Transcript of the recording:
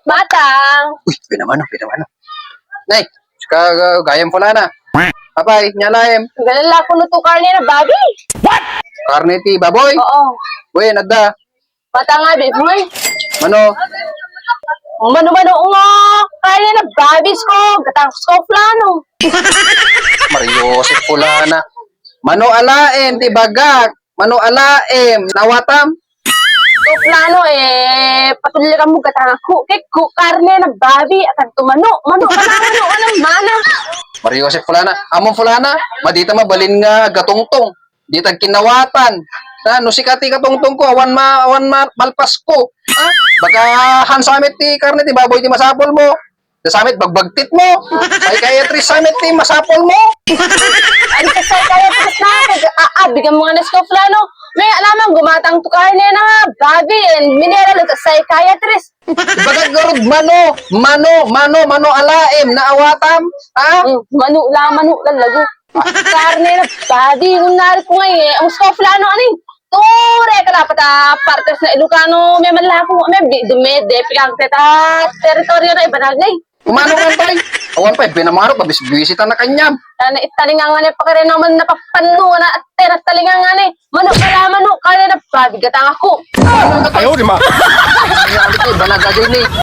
Batang. Uy, pinamano. Nay, gayam pula na. Papay, nyalaim. Galala ko na to karne na babi. Karne ti baboy. Oo. Uy, nadda. Batang nga, boy. Mano, Mano-mano nga. Karne na babis ko. Gatang ko flano. Mariosip pula na. Mano alaem, ti bagak. Mano alaem, nawatam. So plano patuloy ka mo gatang ako. Kay ko karne na babi. At tumano. Mano ka ng mana. Mariosip pula na. Among pula na. Madita mabalin nga gatungtong. Dita kinawatan. No si kati katungtong ko. Awan malpas ko. Ha? Baka hansamit ti karne ti baboy ti masapol mo. Samit bagbagtit mo. Psychiatrist samit ti masapol mo. Ano sa kaya tapos na. Bigyan mo nga na sko plano. May alamang gumatang to karne na babi. And mineral at psychiatrist. Bagag garod mano alaem na awatam. Ha? Manu lang lago. Karne na babi. Unari ko ngayon. Ang sko plano ano Tore ka dapat partes na Ilocano may malako may dumede pikang teta teritoryo na ibanagay. Kumano ka tayo? Awan pa, binamaro pa, bisita na kanyam. Talinga nga ni pakire naman napapano na teras talinga nga ni. Mano kaya na babi gatang ako. Ayaw, di ma. Ayaw, di ma. Ayaw, di ma.